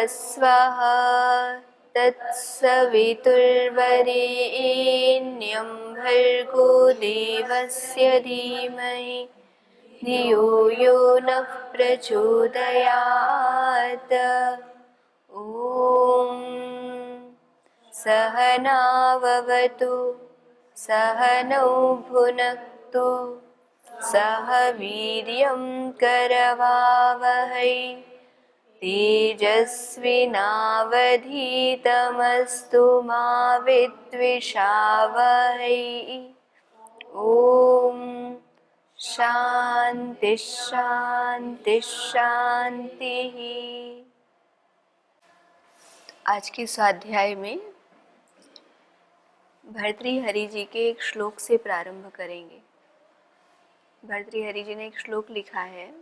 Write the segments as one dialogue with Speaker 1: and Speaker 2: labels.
Speaker 1: स्वः तत्सवितुर्वरेण्यं भर्गो देवस्य धीमहि धियो यो नः प्रचोदयात्। ॐ सहनाववतु सहनौ भुनक्तु सह वीर्यं करवावहै तेजस्विनावधीतमस्तु मा विद्विषावहै। ॐ शान्ति शान्ति शान्तिः। आज के स्वाध्याय में भर्तृहरि जी के एक श्लोक से प्रारंभ करेंगे। भर्तृहरि जी ने एक श्लोक लिखा है,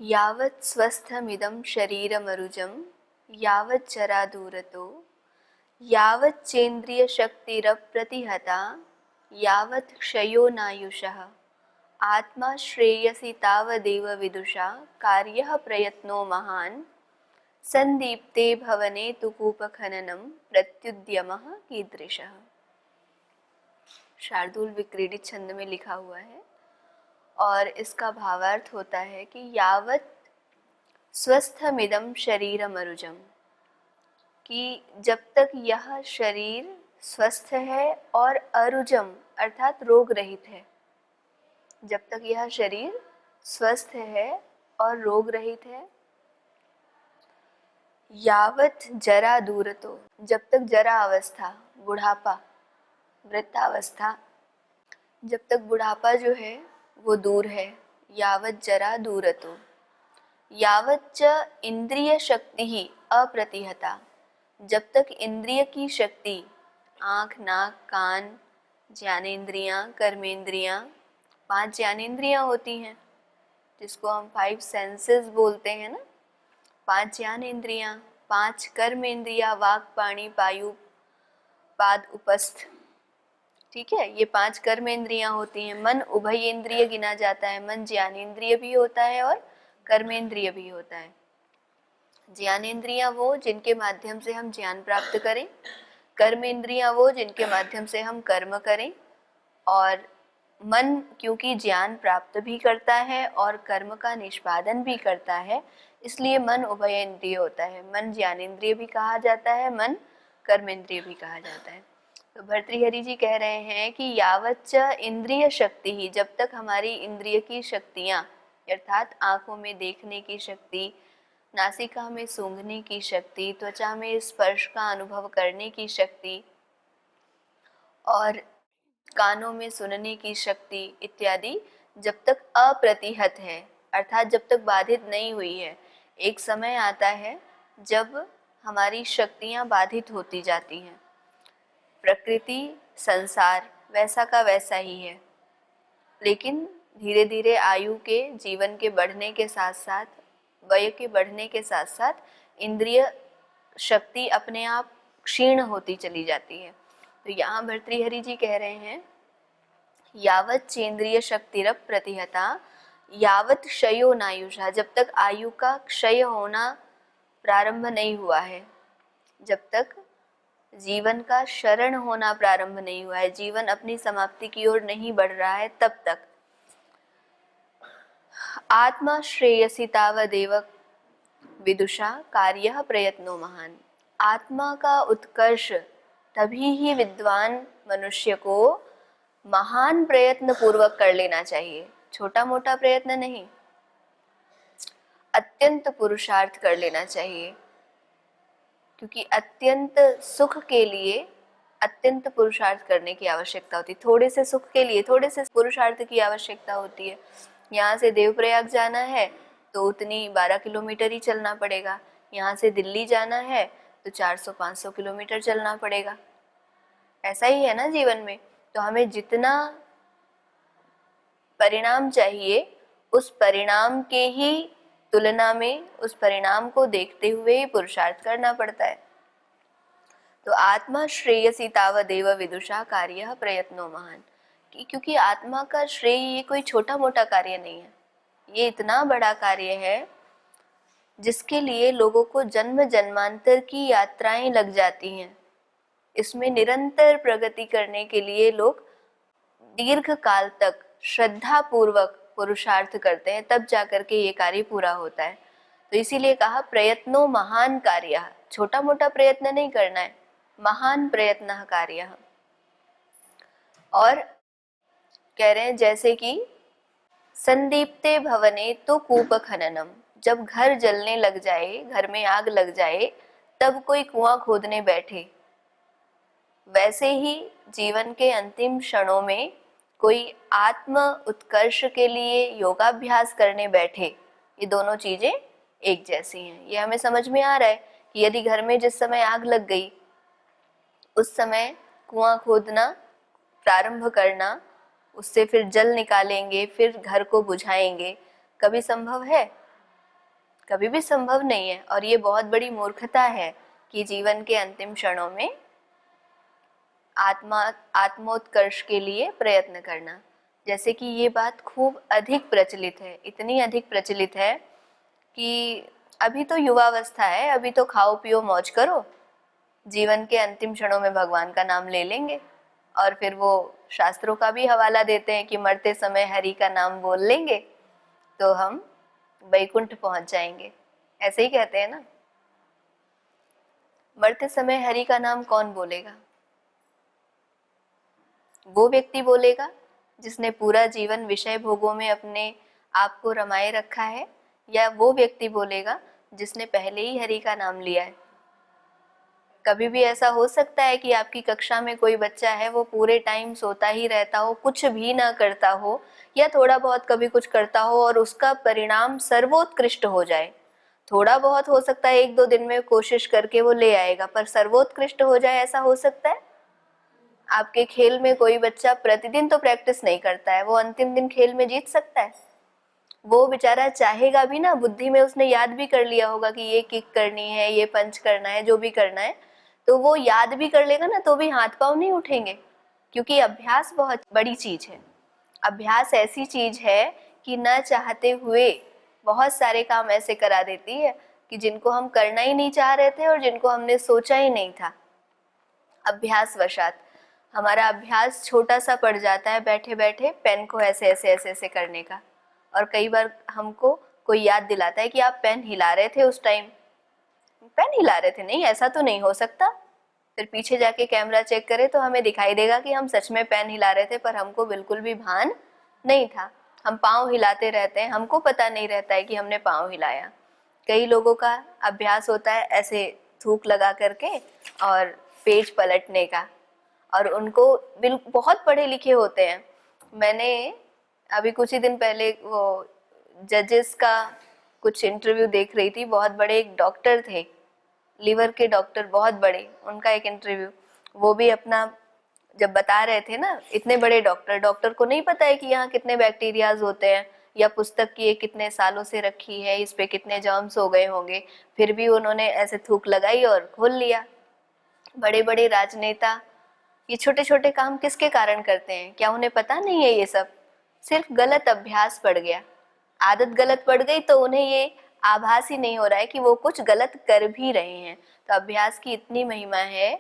Speaker 1: यावत् स्वस्थमिदं शरीरमरुजं यावत् जरा दूरतो यावत् चेन्द्रिय शक्तिरप्रतिहता यावत् क्षयो नायुषः आत्मा श्रेयसी तावदेव विदुषा कार्यः प्रयत्नो महान् संदीप्ते भवने तु कूपखननं प्रत्युद्यमः कीदृशः। शार्दूल विक्रीडित छंद में लिखा हुआ है और इसका भावार्थ होता है कि यावत् स्वस्थमिदं शरीरमरुजं, कि जब तक यह शरीर स्वस्थ है और अरुजम अर्थात रोग रहित है, जब तक यह शरीर स्वस्थ है और रोग रहित है, यावत् जरा दूरतो, जब तक जरा अवस्था बुढ़ापा वृद्धावस्था, जब तक बुढ़ापा जो है वो दूर है, यावत् जरा दूरतो यावत् च इंद्रिय शक्ति ही अप्रतिहता, जब तक इंद्रिय की शक्ति आँख नाक कान ज्ञानेंद्रियाँ कर्मेंद्रियाँ, 5 ज्ञानेंद्रियाँ होती हैं जिसको हम 5 सेंसेस बोलते हैं ना, 5 ज्ञानेंद्रियाँ, 5 कर्मेंद्रियाँ, वाक पाणी पायु पाद उपस्थ, ठीक है, ये 5 कर्मेंद्रियाँ होती हैं। मन उभयेंद्रिय गिना जाता है, मन ज्ञानेंद्रिय भी होता है और कर्मेंद्रिय भी होता है। ज्ञानेंद्रियाँ वो जिनके माध्यम से हम ज्ञान प्राप्त करें, कर्मेंद्रियाँ वो जिनके माध्यम से हम कर्म करें, और मन क्योंकि ज्ञान प्राप्त भी करता है और कर्म का निष्पादन भी करता है, इसलिए मन उभयेंद्रिय होता है। मन ज्ञानेंद्रिय भी कहा जाता है, मन कर्मेंद्रिय भी कहा जाता है। तो भर्तृहरि जी कह रहे हैं कि यावच्च इंद्रिय शक्ति ही, जब तक हमारी इंद्रिय की शक्तियाँ अर्थात आँखों में देखने की शक्ति, नासिका में सूंघने की शक्ति, त्वचा में स्पर्श का अनुभव करने की शक्ति और कानों में सुनने की शक्ति इत्यादि जब तक अप्रतिहत है अर्थात जब तक बाधित नहीं हुई है, एक समय आता है जब हमारी शक्तियाँ बाधित होती जाती हैं। प्रकृति संसार वैसा का वैसा ही है, लेकिन धीरे धीरे आयु के जीवन के बढ़ने के साथ साथ, वय के बढ़ने के साथ साथ इंद्रिय शक्ति अपने आप क्षीण होती चली जाती है। तो यहाँ भर्तृहरि जी कह रहे हैं, यावत् चेन्द्रिय शक्तिरप प्रतिहता यावत् क्षयो नायुषा, जब तक आयु का क्षय होना प्रारंभ नहीं हुआ है, जब तक जीवन का शरण होना प्रारंभ नहीं हुआ है, जीवन अपनी समाप्ति की ओर नहीं बढ़ रहा है, तब तक आत्मा श्रेयसी तावदेव विदुषा कार्यः प्रयत्नो महान, आत्मा का उत्कर्ष तभी ही विद्वान मनुष्य को महान प्रयत्न पूर्वक कर लेना चाहिए, छोटा मोटा प्रयत्न नहीं, अत्यंत पुरुषार्थ कर लेना चाहिए, क्योंकि अत्यंत सुख के लिए अत्यंत पुरुषार्थ करने की आवश्यकता होती है। थोड़े से सुख के लिए थोड़े से पुरुषार्थ की आवश्यकता होती है। यहाँ से देवप्रयाग जाना है तो उतनी 12 किलोमीटर ही चलना पड़ेगा, यहाँ से दिल्ली जाना है तो 400-500 किलोमीटर चलना पड़ेगा। ऐसा ही है ना जीवन में। तो हमें जितना परिणाम चाहिए उस परिणाम के ही तुलना में, उस परिणाम को देखते हुए ही पुरुषार्थ करना पड़ता है। तो आत्मा श्रेयसी तावदेव विदुषा कार्यः प्रयत्नो महान, क्योंकि आत्मा का श्रेय ये कोई छोटा मोटा कार्य नहीं है, ये इतना बड़ा कार्य है जिसके लिए लोगों को जन्म जन्मांतर की यात्राएं लग जाती हैं। इसमें निरंतर प्रगति करने के लिए लोग दीर्घ काल तक श्रद्धा पूर्वक पुरुषार्थ करते हैं, तब जाकर के ये कार्य पूरा होता है। तो इसीलिए कहा प्रयत्नो महान कार्य, छोटा मोटा प्रयत्न नहीं करना है, महान प्रयत्न कार्य। और कह रहे हैं जैसे कि संदीप्ते भवने तो कूप खननम, जब घर जलने लग जाए, घर में आग लग जाए, तब कोई कुआं खोदने बैठे, वैसे ही जीवन के अंतिम क्षणों में कोई आत्म उत्कर्ष के लिए योगाभ्यास करने बैठे, ये दोनों चीजें एक जैसी हैं। ये हमें समझ में आ रहा है कि यदि घर में जिस समय आग लग गई उस समय कुआं खोदना प्रारंभ करना, उससे फिर जल निकालेंगे, फिर घर को बुझाएंगे, कभी संभव है? कभी भी संभव नहीं है। और ये बहुत बड़ी मूर्खता है कि जीवन के अंतिम क्षणों में आत्मोत्कर्ष के लिए प्रयत्न करना। जैसे कि ये बात खूब अधिक प्रचलित है, इतनी अधिक प्रचलित है कि अभी तो युवावस्था है, अभी तो खाओ पियो मौज करो, जीवन के अंतिम क्षणों में भगवान का नाम ले लेंगे। और फिर वो शास्त्रों का भी हवाला देते हैं कि मरते समय हरि का नाम बोल लेंगे तो हम वैकुंठ पहुंच जाएंगे, ऐसे ही कहते हैं ना। मरते समय हरि का नाम कौन बोलेगा? वो व्यक्ति बोलेगा जिसने पूरा जीवन विषय भोगों में अपने आप को रमाए रखा है, या वो व्यक्ति बोलेगा जिसने पहले ही हरि का नाम लिया है? कभी भी ऐसा हो सकता है कि आपकी कक्षा में कोई बच्चा है, वो पूरे टाइम सोता ही रहता हो, कुछ भी ना करता हो, या थोड़ा बहुत कभी कुछ करता हो और उसका परिणाम सर्वोत्कृष्ट हो जाए। थोड़ा बहुत हो सकता है, एक दो दिन में कोशिश करके वो ले आएगा, पर सर्वोत्कृष्ट हो जाए, ऐसा हो सकता है? आपके खेल में कोई बच्चा प्रतिदिन तो प्रैक्टिस नहीं करता है, वो अंतिम दिन खेल में जीत सकता है? वो बेचारा चाहेगा भी ना, बुद्धि में उसने याद भी कर लिया होगा कि ये किक करनी है, ये पंच करना है, जो भी करना है, तो वो याद भी कर लेगा ना, तो भी हाथ पांव नहीं उठेंगे। क्योंकि अभ्यास बहुत बड़ी चीज है। अभ्यास ऐसी चीज है कि न चाहते हुए बहुत सारे काम ऐसे करा देती है कि जिनको हम करना ही नहीं चाह रहे थे और जिनको हमने सोचा ही नहीं था, अभ्यास वशात हमारा अभ्यास छोटा सा पड़ जाता है, बैठे बैठे पेन को ऐसे ऐसे ऐसे ऐसे करने का। और कई बार हमको कोई याद दिलाता है कि आप पेन हिला रहे थे उस टाइम, पेन हिला रहे थे, नहीं ऐसा तो नहीं हो सकता। फिर पीछे जाके कैमरा चेक करें तो हमें दिखाई देगा कि हम सच में पेन हिला रहे थे, पर हमको बिल्कुल भी भान नहीं था। हम पाँव हिलाते रहते हैं, हमको पता नहीं रहता है कि हमने पाँव हिलाया। कई लोगों का अभ्यास होता है ऐसे थूक लगा करके और पेज पलटने का, और उनको बहुत पढ़े लिखे होते हैं। मैंने अभी कुछ ही दिन पहले वो जजेस का कुछ इंटरव्यू देख रही थी। बहुत बड़े एक डॉक्टर थे, लीवर के डॉक्टर, बहुत बड़े, उनका एक इंटरव्यू। वो भी अपना जब बता रहे थे ना, इतने बड़े डॉक्टर को नहीं पता है कि यहाँ कितने बैक्टीरियाज होते हैं, या पुस्तक की ये कितने सालों से रखी है, इस पे कितने जर्म्स हो गए होंगे, फिर भी उन्होंने ऐसे थूक लगाई और खोल लिया। बड़े बड़े राजनेता ये छोटे छोटे काम किसके कारण करते हैं? क्या उन्हें पता नहीं है? ये सब सिर्फ गलत अभ्यास पड़ गया, आदत गलत पड़ गई, तो उन्हें ये आभास ही नहीं हो रहा है कि वो कुछ गलत कर भी रहे हैं। तो अभ्यास की इतनी महिमा है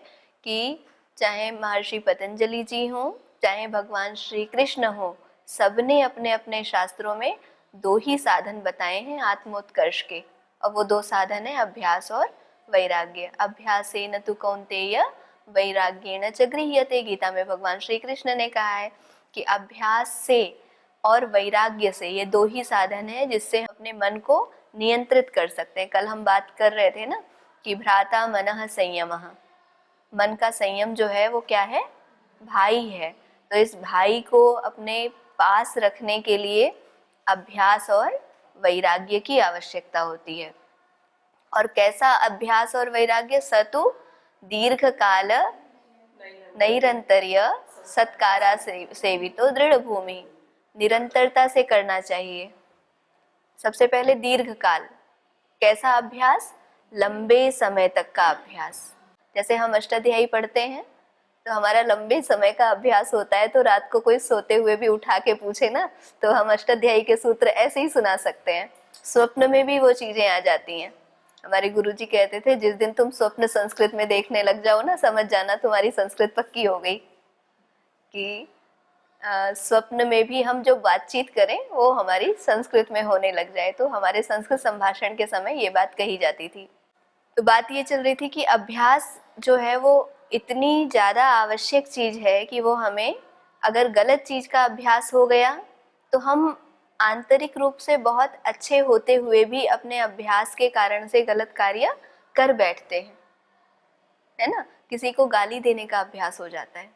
Speaker 1: कि चाहे महर्षि पतंजलि जी हो, चाहे भगवान श्री कृष्ण हो, सबने अपने अपने शास्त्रों में दो ही साधन बताए हैं आत्मोत्कर्ष के, और वो दो साधन है अभ्यास और वैराग्य। अभ्यासेन तु कौन्तेय वैराग्येण च गृह्यते, गीता में भगवान श्री कृष्ण ने कहा है कि अभ्यास से और वैराग्य से, ये दो ही साधन है जिससे हम अपने मन को नियंत्रित कर सकते हैं। कल हम बात कर रहे थे ना कि भ्राता मनः संयमः, मन का संयम जो है वो क्या है? भाई है। तो इस भाई को अपने पास रखने के लिए अभ्यास और वैराग्य की आवश्यकता होती है। और कैसा अभ्यास और वैराग्य? सतु दीर्घ काल नैरंतर्य सत्कारा सेवितो दृढ़ भूमि, निरंतरता से करना चाहिए। सबसे पहले दीर्घ काल, कैसा अभ्यास? लंबे समय तक का अभ्यास। जैसे हम अष्टाध्यायी पढ़ते हैं तो हमारा लंबे समय का अभ्यास होता है, तो रात को कोई सोते हुए भी उठा के पूछे ना, तो हम अष्टाध्यायी के सूत्र ऐसे ही सुना सकते हैं। स्वप्न में भी वो चीजें आ जाती हैं। हमारे गुरुजी कहते थे, जिस दिन तुम स्वप्न संस्कृत में देखने लग जाओ ना, समझ जाना तुम्हारी संस्कृत पक्की हो गई। कि स्वप्न में भी हम जो बातचीत करें वो हमारी संस्कृत में होने लग जाए। तो हमारे संस्कृत संभाषण के समय ये बात कही जाती थी। तो बात ये चल रही थी कि अभ्यास जो है वो इतनी ज़्यादा आवश्यक चीज़ है कि वो हमें, अगर गलत चीज़ का अभ्यास हो गया तो हम आंतरिक रूप से बहुत अच्छे होते हुए भी अपने अभ्यास के कारण से गलत कार्य कर बैठते हैं, है ना। किसी को गाली देने का अभ्यास हो जाता है।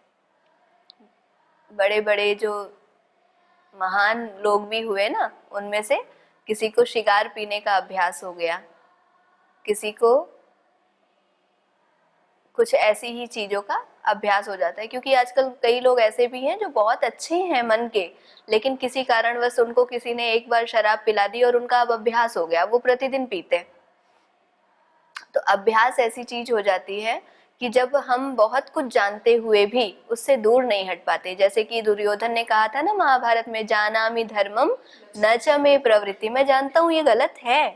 Speaker 1: बड़े बड़े जो महान लोग भी हुए ना, उनमें से किसी को शिगार पीने का अभ्यास हो गया, किसी को कुछ ऐसी ही चीज़ों का अभ्यास हो जाता है। क्योंकि आजकल कई लोग ऐसे भी हैं जो बहुत अच्छे हैं मन के, लेकिन किसी कारणवश उनको किसी ने एक बार शराब पिला दी और उनका अब अभ्यास हो गया, वो प्रतिदिन पीते हैं। तो अभ्यास ऐसी चीज हो जाती है कि जब हम बहुत कुछ जानते हुए भी उससे दूर नहीं हट पाते। जैसे कि दुर्योधन ने कहा था ना महाभारत में, जानामि धर्मम न च मे प्रवृत्ति, मैं जानता हूँ ये गलत है,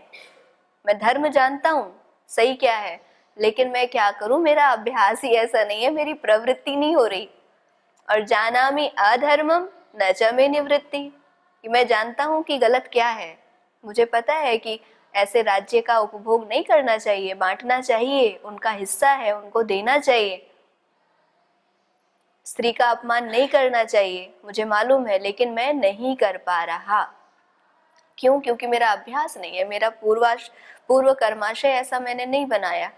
Speaker 1: मैं धर्म जानता हूँ सही क्या है, लेकिन मैं क्या करूं, मेरा अभ्यास ही ऐसा नहीं है, मेरी प्रवृत्ति नहीं हो रही। और जानामि अधर्मम न च मे निवृत्ति, कि मैं जानता हूं कि गलत क्या है, मुझे पता है कि ऐसे राज्य का उपभोग नहीं करना चाहिए, बांटना चाहिए, उनका हिस्सा है उनको देना चाहिए, स्त्री का अपमान नहीं करना चाहिए, मुझे मालूम है, लेकिन मैं नहीं कर पा रहा। क्यों? क्योंकि मेरा अभ्यास नहीं है, मेरा पूर्व कर्माशय ऐसा मैंने नहीं बनाया।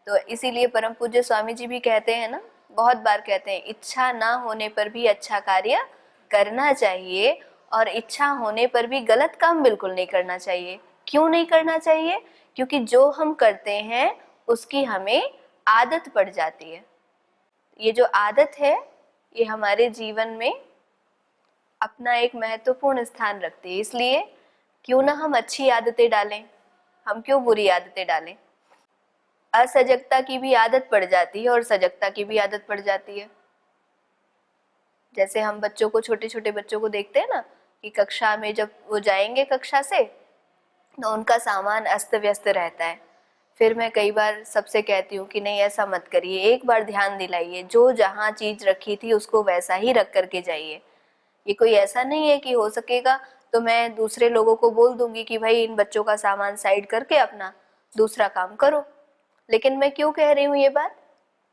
Speaker 1: तो इसीलिए परम पूज्य स्वामी जी भी कहते हैं ना, बहुत बार कहते हैं, इच्छा ना होने पर भी अच्छा कार्य करना चाहिए और इच्छा होने पर भी गलत काम बिल्कुल नहीं करना चाहिए। क्यों नहीं करना चाहिए? क्योंकि जो हम करते हैं उसकी हमें आदत पड़ जाती है। ये जो आदत है ये हमारे जीवन में अपना एक महत्वपूर्ण स्थान रखती है। इसलिए क्यों ना हम अच्छी आदतें डालें, हम क्यों बुरी आदतें डालें। असजगता की भी आदत पड़ जाती है और सजगता की भी आदत पड़ जाती है। जैसे हम बच्चों को, छोटे छोटे बच्चों को देखते हैं ना, कि कक्षा में जब वो जाएंगे कक्षा से तो उनका सामान अस्त व्यस्त रहता है। फिर मैं कई बार सबसे कहती हूँ कि नहीं ऐसा मत करिए, एक बार ध्यान दिलाइए, जो जहाँ चीज रखी थी उसको वैसा ही रख करके जाइए। ये कोई ऐसा नहीं है कि हो सकेगा तो मैं दूसरे लोगों को बोल दूंगी कि भाई इन बच्चों का सामान साइड करके अपना दूसरा काम करो। लेकिन मैं क्यों कह रही हूँ ये बात?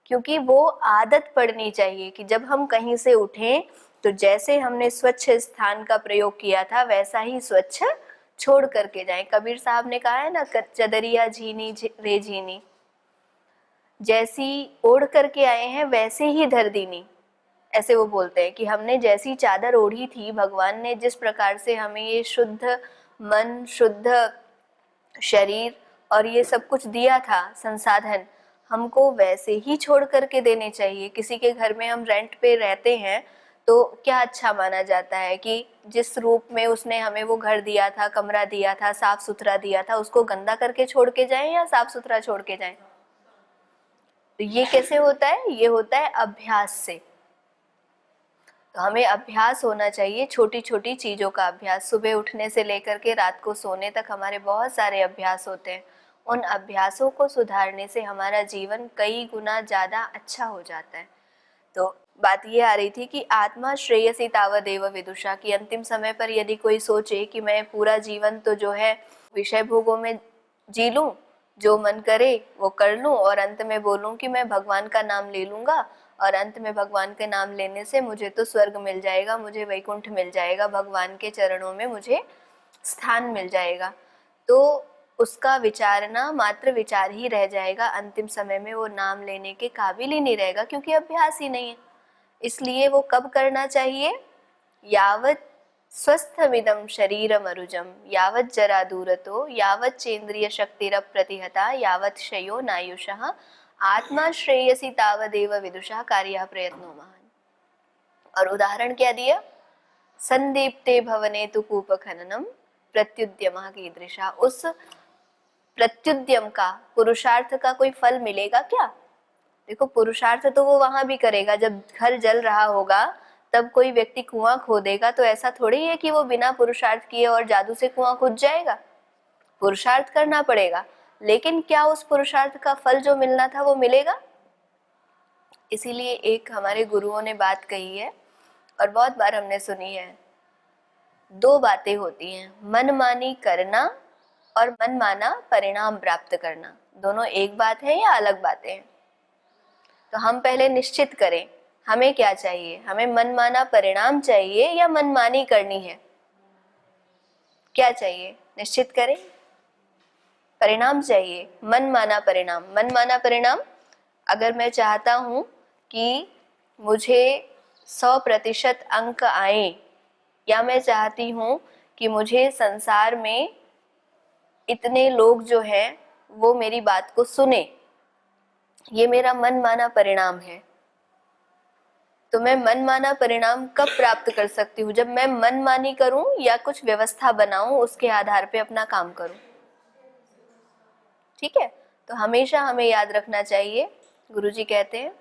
Speaker 1: क्योंकि वो आदत पड़नी चाहिए कि जब हम कहीं से उठें तो जैसे हमने स्वच्छ स्थान का प्रयोग किया था वैसा ही स्वच्छ छोड़ करके जाएं। कबीर साहब ने कहा है ना, चदरिया झीनी रे झीनी, जैसी ओढ़ करके आए हैं वैसे ही धर दीनी। ऐसे वो बोलते हैं कि हमने जैसी चादर ओढ़ी थी, भगवान ने जिस प्रकार से हमें ये शुद्ध मन, शुद्ध शरीर और ये सब कुछ दिया था संसाधन, हमको वैसे ही छोड़ करके देने चाहिए। किसी के घर में हम रेंट पे रहते हैं तो क्या अच्छा माना जाता है कि जिस रूप में उसने हमें वो घर दिया था, कमरा दिया था, साफ सुथरा दिया था, उसको गंदा करके छोड़ के जाएं या साफ सुथरा छोड़ के जाएं? तो ये कैसे होता है? ये होता है अभ्यास से। तो हमें अभ्यास होना चाहिए, छोटी छोटी चीज़ों का अभ्यास। सुबह उठने से लेकर के रात को सोने तक हमारे बहुत सारे अभ्यास होते हैं। उन अभ्यासों को सुधारने से हमारा जीवन कई गुना ज़्यादा अच्छा हो जाता है। तो बात ये आ रही थी कि आत्मा श्रेयसी तावदेव विदुषा, की अंतिम समय पर यदि कोई सोचे कि मैं पूरा जीवन तो जो है विषय भोगों में जी लूँ, जो मन करे वो कर लूँ और अंत में बोलूँ कि मैं भगवान का नाम ले लूँगा और अंत में भगवान के नाम लेने से मुझे तो स्वर्ग मिल जाएगा, मुझे वैकुंठ मिल जाएगा, भगवान के चरणों में मुझे स्थान मिल जाएगा, तो उसका विचारना मात्र विचार ही रह जाएगा। अंतिम समय में वो नाम लेने के काबिल ही नहीं रहेगा, क्योंकि अभ्यास ही नहीं है। इसलिए वो कब करना चाहिए? यावत स्वस्थमिदं शरीरम अरुजम, यावत जरा दूरतो, यावत चेन्द्रिय शक्तिरप्रतिहता, यावत शयो नायुषः, आत्मा श्रेयसी तावदेव विदुषा कार्य प्रयत्नो महान। और उदाहरण क्या दिया? संदीप्ते भवने तु कूप खननम प्रत्युद्यमः कीदृशा। उस प्रत्युद्यम का, पुरुषार्थ का कोई फल मिलेगा क्या? देखो, पुरुषार्थ तो वो वहां भी करेगा, जब घर जल रहा होगा तब कोई व्यक्ति कुआं खोदेगा तो ऐसा थोड़ी है कि वो बिना पुरुषार्थ किए और जादू से कुआं खोद जाएगा। पुरुषार्थ करना पड़ेगा, लेकिन क्या उस पुरुषार्थ का फल जो मिलना था वो मिलेगा? इसीलिए एक हमारे गुरुओं ने बात कही है और बहुत बार हमने सुनी है, दो बातें होती हैं, मनमानी करना और मनमाना परिणाम प्राप्त करना। दोनों एक बात है या अलग बातें हैं? तो हम पहले निश्चित करें हमें क्या चाहिए, हमें मनमाना परिणाम चाहिए या मनमानी करनी है? क्या चाहिए? निश्चित करें। परिणाम चाहिए, मनमाना परिणाम। मनमाना परिणाम, अगर मैं चाहता हूं कि मुझे 100% अंक आए, या मैं चाहती हूँ कि मुझे संसार में इतने लोग जो हैं वो मेरी बात को सुने, ये मेरा मनमाना परिणाम है। तो मैं मनमाना परिणाम कब प्राप्त कर सकती हूँ? जब मैं मनमानी करूं या कुछ व्यवस्था बनाऊं, उसके आधार पे अपना काम करूं। ठीक है, तो हमेशा हमें याद रखना चाहिए, गुरुजी कहते हैं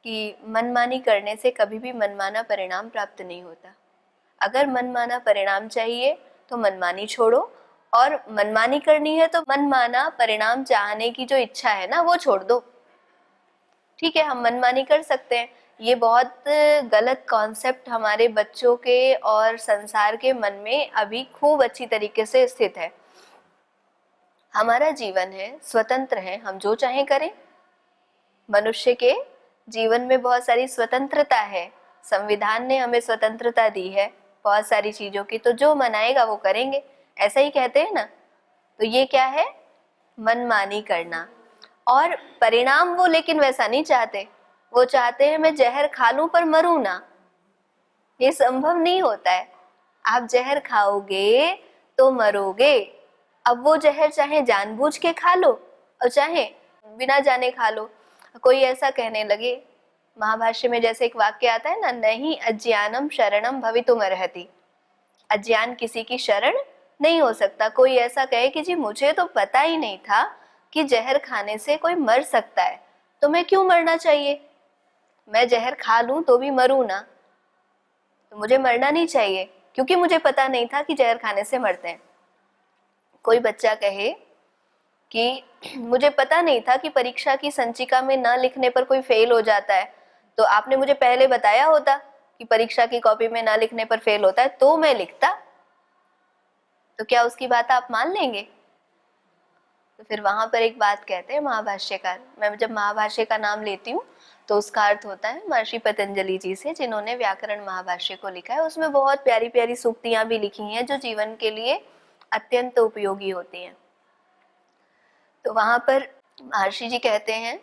Speaker 1: कि मनमानी करने से कभी भी मनमाना परिणाम प्राप्त नहीं होता। अगर मनमाना परिणाम चाहिए तो मनमानी छोड़ो, और मनमानी करनी है तो मनमाना परिणाम चाहने की जो इच्छा है ना वो छोड़ दो। ठीक है, हम मनमानी कर सकते हैं। ये बहुत गलत कॉन्सेप्ट हमारे बच्चों के और संसार के मन में अभी खूब अच्छी तरीके से स्थित है। हमारा जीवन है, स्वतंत्र है, हम जो चाहें करें। मनुष्य के जीवन में बहुत सारी स्वतंत्रता है, संविधान ने हमें स्वतंत्रता दी है बहुत सारी चीजों की, तो जो मनाएगा वो करेंगे, ऐसा ही कहते हैं ना। तो ये क्या है? मनमानी करना। और परिणाम वो लेकिन वैसा नहीं चाहते, वो चाहते हैं मैं जहर खा लूं पर मरूं ना। ये संभव नहीं होता है। आप जहर खाओगे तो मरोगे। अब वो जहर चाहे जानबूझ के खा लो और चाहे बिना जाने खा लो। कोई ऐसा कहने लगे, महाभाष्य में जैसे एक वाक्य आता है ना, नहीं अज्ञानम शरणम भवितुमर्हति, अज्ञान किसी की शरण नहीं हो सकता। कोई ऐसा कहे कि जी मुझे तो पता ही नहीं था कि जहर खाने से कोई मर सकता है, तो मैं क्यों मरना चाहिए? मैं जहर खा लूं तो भी मरूं ना, तो मुझे मरना नहीं चाहिए क्योंकि मुझे पता नहीं था कि जहर खाने से मरते हैं। कोई बच्चा कहे कि मुझे पता नहीं था कि परीक्षा की संचिका में न लिखने पर कोई फेल हो जाता है, तो आपने मुझे पहले बताया होता कि परीक्षा की कॉपी में न लिखने पर फेल होता है तो मैं लिखता। तो क्या उसकी बात आप मान लेंगे? तो फिर वहां पर एक बात कहते हैं महाभाष्यकार, मैं जब महाभाष्य का नाम लेती हूँ तो उसका अर्थ होता है महर्षि पतंजलि जी से, जिन्होंने व्याकरण महाभाष्य को लिखा है। उसमें बहुत प्यारी प्यारी सूक्तियां भी लिखी हैं जो जीवन के लिए अत्यंत उपयोगी होती हैं। तो वहां पर महर्षि जी कहते हैं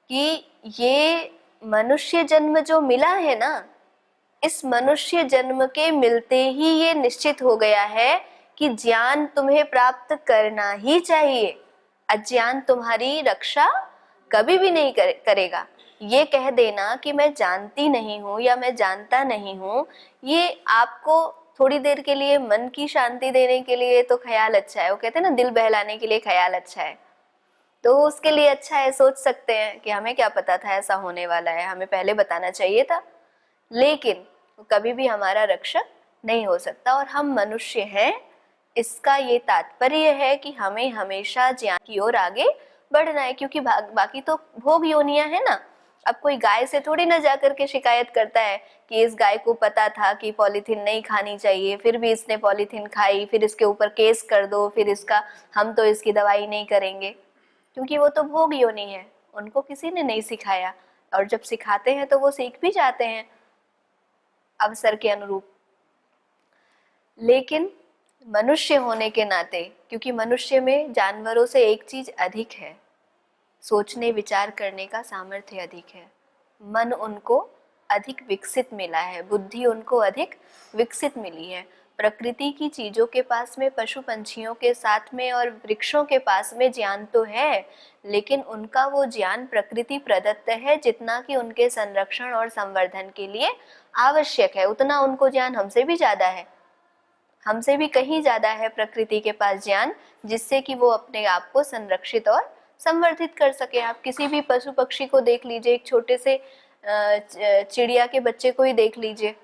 Speaker 1: कि ये मनुष्य जन्म जो मिला है ना, इस मनुष्य जन्म के मिलते ही ये निश्चित हो गया है कि ज्ञान तुम्हें प्राप्त करना ही चाहिए। अज्ञान तुम्हारी रक्षा कभी भी नहीं करेगा। ये कह देना कि मैं जानती नहीं हूँ या मैं जानता नहीं हूँ, ये आपको थोड़ी देर के लिए मन की शांति देने के लिए तो ख्याल अच्छा है। वो कहते हैं ना, दिल बहलाने के लिए ख्याल अच्छा है, तो उसके लिए अच्छा है, सोच सकते हैं कि हमें क्या पता था ऐसा होने वाला है, हमें पहले बताना चाहिए था। लेकिन कभी भी हमारा रक्षक नहीं हो सकता। और हम मनुष्य हैं, इसका ये तात्पर्य है कि हमें हमेशा ज्ञान की ओर आगे बढ़ना है, क्योंकि बाकी तो भोग योनियां है ना। अब कोई गाय से थोड़ी ना जाकर के शिकायत करता है कि इस गाय को पता था कि पॉलीथीन नहीं खानी चाहिए, फिर भी इसने पॉलीथीन खाई, फिर इसके ऊपर केस कर दो, फिर इसका हम तो इसकी दवाई नहीं करेंगे, क्योंकि वो तो भोग योनि है, उनको किसी ने नहीं सिखाया। और जब सिखाते हैं तो वो सीख भी जाते हैं अवसर के अनुरूप। लेकिन मनुष्य होने के नाते, क्योंकि मनुष्य में जानवरों से एक चीज अधिक है, सोचने विचार करने का सामर्थ्य अधिक है। मन उनको अधिक विकसित मिला है, बुद्धि उनको अधिक विकसित मिली है। प्रकृति की चीजों के पास में, पशु पंछियों के साथ में और वृक्षों के पास में ज्ञान तो है, लेकिन उनका वो ज्ञान प्रकृति प्रदत्त है, जितना कि उनके संरक्षण और संवर्धन के लिए आवश्यक है, उतना उनको ज्ञान हमसे भी ज्यादा है। हमसे भी कहीं ज्यादा है प्रकृति के पास ज्ञान, जिससे कि वो अपने आप को संरक्षित और संवर्धित कर सके। आप किसी भी पशु पक्षी को देख लीजिए, एक छोटे से चिड़िया के बच्चे को ही देख लीजिए,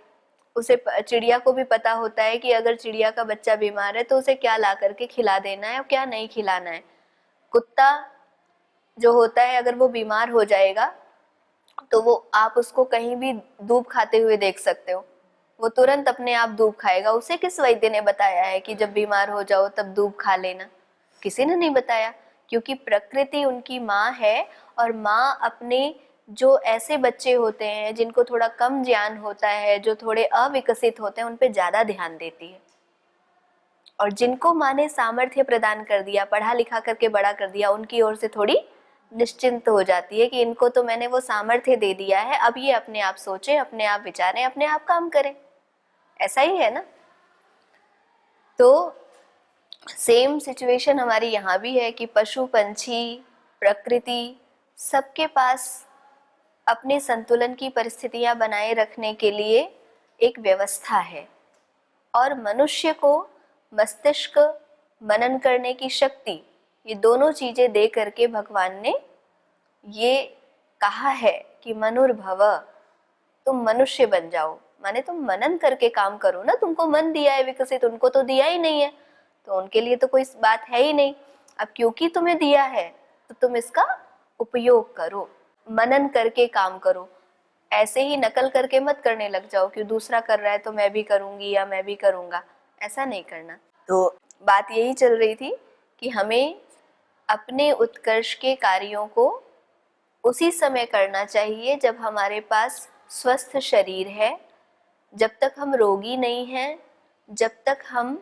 Speaker 1: उसे चिड़िया को भी पता होता है कि अगर चिड़िया का बच्चा बीमार है तो उसे क्या ला करके खिला देना है और क्या नहीं खिलाना है। कुत्ता जो होता है अगर वो बीमार हो जाएगा तो वो आप उसको कहीं भी दूब खाते हुए देख सकते हो, वो तुरंत अपने आप दूब खाएगा। उसे किस वैद्य ने बताया है कि जब बीमार हो जाओ तब दूब खा लेना? किसी ने नहीं बताया, क्योंकि प्रकृति उनकी माँ है और माँ अपने जो ऐसे बच्चे होते हैं जिनको थोड़ा कम ज्ञान होता है, जो थोड़े अविकसित होते हैं, उन पे ज्यादा ध्यान देती है। और जिनको माँ ने सामर्थ्य प्रदान कर दिया, पढ़ा लिखा करके बड़ा कर दिया, उनकी ओर से थोड़ी निश्चिंत हो जाती है कि इनको तो मैंने वो सामर्थ्य दे दिया है, अब ये अपने आप सोचें, अपने आप विचारें, अपने आप काम करें। ऐसा ही है ना? तो सेम सिचुएशन हमारी यहाँ भी है कि पशु पंछी प्रकृति सबके पास अपने संतुलन की परिस्थितियां बनाए रखने के लिए एक व्यवस्था है, और मनुष्य को मस्तिष्क, मनन करने की शक्ति, ये दोनों चीजें दे करके भगवान ने ये कहा है कि मनुर्भव, तुम मनुष्य बन जाओ, माने तुम मनन करके काम करो ना। तुमको मन दिया है विकसित, उनको तो दिया ही नहीं है, तो उनके लिए तो कोई बात है ही नहीं। अब क्योंकि तुम्हें दिया है तो तुम इसका उपयोग करो, मनन करके काम करो। ऐसे ही नकल करके मत करने लग जाओ कि दूसरा कर रहा है तो मैं भी करूंगी या मैं भी करूंगा, ऐसा नहीं करना। तो बात यही चल रही थी कि हमें अपने उत्कर्ष के कार्यों को उसी समय करना चाहिए जब हमारे पास स्वस्थ शरीर है, जब तक हम रोगी नहीं हैं, जब तक हम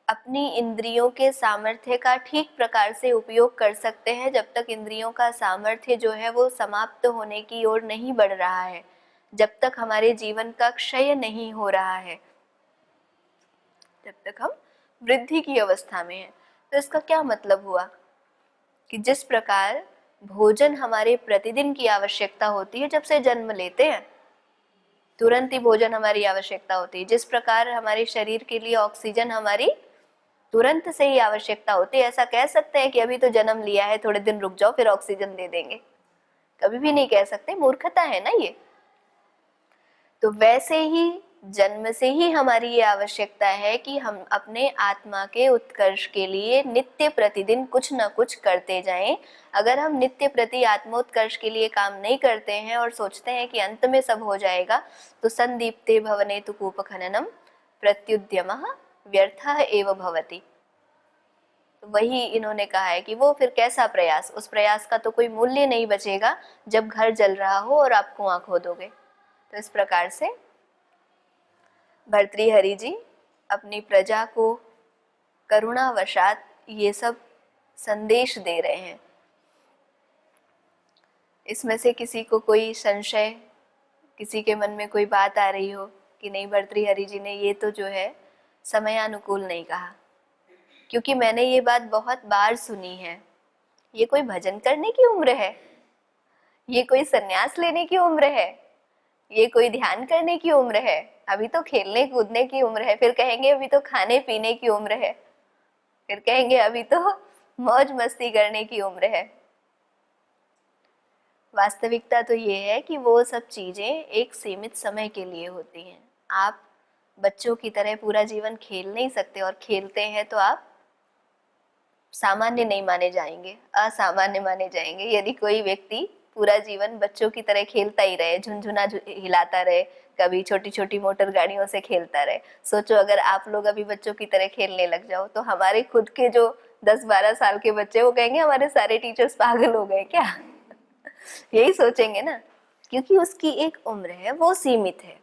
Speaker 1: अपनी इंद्रियों के सामर्थ्य का ठीक प्रकार से उपयोग कर सकते हैं, जब तक इंद्रियों का सामर्थ्य जो है वो समाप्त होने की ओर नहीं बढ़ रहा है, जब तक हमारे जीवन का क्षय नहीं हो रहा है, जब तक हम वृद्धि की अवस्था में हैं। तो इसका क्या मतलब हुआ कि जिस प्रकार भोजन हमारे प्रतिदिन की आवश्यकता होती है, जब से जन्म लेते हैं तुरंत ही भोजन हमारी आवश्यकता होती है, जिस प्रकार हमारे शरीर के लिए ऑक्सीजन हमारी तुरंत से ही आवश्यकता होती है। ऐसा कह सकते हैं कि अभी तो जन्म लिया है, थोड़े दिन रुक जाओ फिर ऑक्सीजन दे देंगे? कभी भी नहीं कह सकते, मूर्खता है ना ये। तो वैसे ही जन्म से ही हमारी ये आवश्यकता है कि हम अपने आत्मा के उत्कर्ष के लिए नित्य प्रतिदिन कुछ न कुछ करते जाएं। अगर हम नित्य प्रति आत्मोत्कर्ष के लिए काम नहीं करते हैं और सोचते हैं कि अंत में सब हो जाएगा, तो संदीप्ते भवने तु कूप खननम प्रत्युद्यमः व्यर्थः एव भवति। तो वही इन्होंने कहा है कि वो फिर कैसा प्रयास, उस प्रयास का तो कोई मूल्य नहीं बचेगा जब घर जल रहा हो और आप कुआं खोदोगे। तो इस प्रकार से भर्तृहरि जी अपनी प्रजा को करुणावशात ये सब संदेश दे रहे हैं। इसमें से किसी को कोई संशय, किसी के मन में कोई बात आ रही हो कि नहीं भर्तृहरि जी ने ये तो जो है समयानुकूल नहीं कहा, क्योंकि मैंने ये बात बहुत बार सुनी है। ये कोई भजन करने की उम्र है? ये कोई सन्यास लेने की उम्र है? ये कोई ध्यान करने की उम्र है? अभी तो खेलने कूदने की उम्र है, फिर कहेंगे अभी तो खाने पीने की उम्र है, फिर कहेंगे अभी तो मौज मस्ती करने की उम्र है। वास्तविकता तो ये है कि वो सब चीजें एक सीमित समय के लिए होती हैं। आप बच्चों की तरह पूरा जीवन खेल नहीं सकते, और खेलते हैं तो आप सामान्य नहीं माने जाएंगे, असामान्य माने जाएंगे। यदि कोई व्यक्ति पूरा जीवन बच्चों की तरह खेलता ही रहे, झुनझुना हिलाता रहे, कभी छोटी छोटी मोटर गाड़ियों से खेलता रहे, सोचो अगर आप लोग अभी बच्चों की तरह खेलने लग जाओ तो हमारे खुद के जो 10-12 साल के बच्चे, वो कहेंगे हमारे सारे टीचर्स पागल हो गए क्या? यही सोचेंगे ना, क्योंकि उसकी एक उम्र है, वो सीमित है।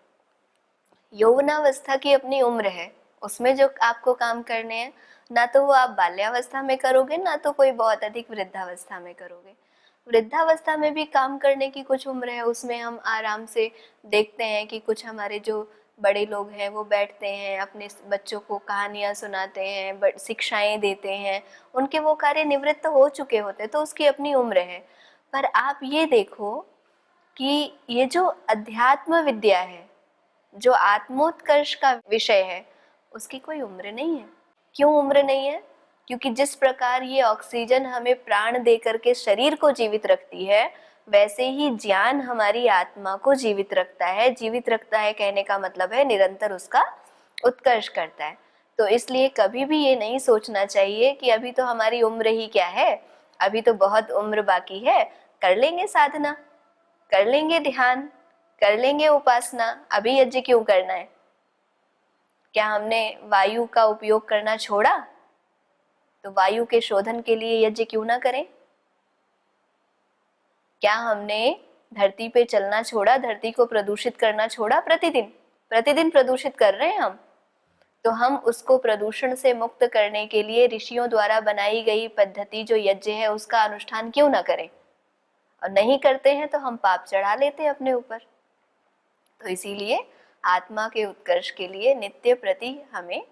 Speaker 1: यौवनावस्था की अपनी उम्र है, उसमें जो आपको काम करने हैं, ना तो वो आप बाल्यावस्था में करोगे, ना तो कोई बहुत अधिक वृद्धावस्था में करोगे। वृद्धावस्था में भी काम करने की कुछ उम्र है, उसमें हम आराम से देखते हैं कि कुछ हमारे जो बड़े लोग हैं वो बैठते हैं, अपने बच्चों को कहानियाँ सुनाते हैं, शिक्षाएं देते हैं, उनके वो कार्य निवृत्त हो चुके होते हैं, तो उसकी अपनी उम्र है। पर आप ये देखो कि ये जो अध्यात्म विद्या है, जो आत्मोत्कर्ष का विषय है, उसकी कोई उम्र नहीं है। क्यों उम्र नहीं है? क्योंकि जिस प्रकार ये ऑक्सीजन हमें प्राण दे करके शरीर को जीवित रखती है, वैसे ही ज्ञान हमारी आत्मा को जीवित रखता है। जीवित रखता है कहने का मतलब है निरंतर उसका उत्कर्ष करता है। तो इसलिए कभी भी ये नहीं सोचना चाहिए कि अभी तो हमारी उम्र ही क्या है, अभी तो बहुत उम्र बाकी है, कर लेंगे साधना, कर लेंगे ध्यान, कर लेंगे उपासना, अभी यज्ञ क्यों करना है? क्या हमने वायु का उपयोग करना छोड़ा? तो वायु के शोधन के लिए यज्ञ क्यों ना करें? क्या हमने धरती पे चलना छोड़ा, धरती को प्रदूषित करना छोड़ा? प्रतिदिन प्रतिदिन प्रदूषित कर रहे हैं हम। तो हम उसको प्रदूषण से मुक्त करने के लिए ऋषियों द्वारा बनाई गई पद्धति जो यज्ञ है उसका अनुष्ठान क्यों ना करें? और नहीं करते हैं तो हम पाप चढ़ा लेते हैं अपने ऊपर। तो इसीलिए आत्मा के उत्कर्ष के लिए नित्य प्रति हमें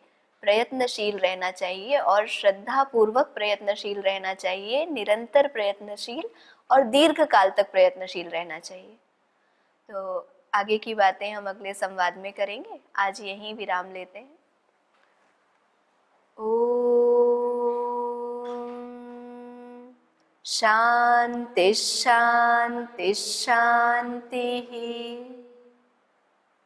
Speaker 1: प्रयत्नशील रहना चाहिए और श्रद्धा पूर्वक प्रयत्नशील रहना चाहिए, निरंतर प्रयत्नशील और दीर्घ काल तक प्रयत्नशील रहना चाहिए। तो आगे की बातें हम अगले संवाद में करेंगे। आज यहीं विराम लेते हैं। ओम शांति शांति शांति।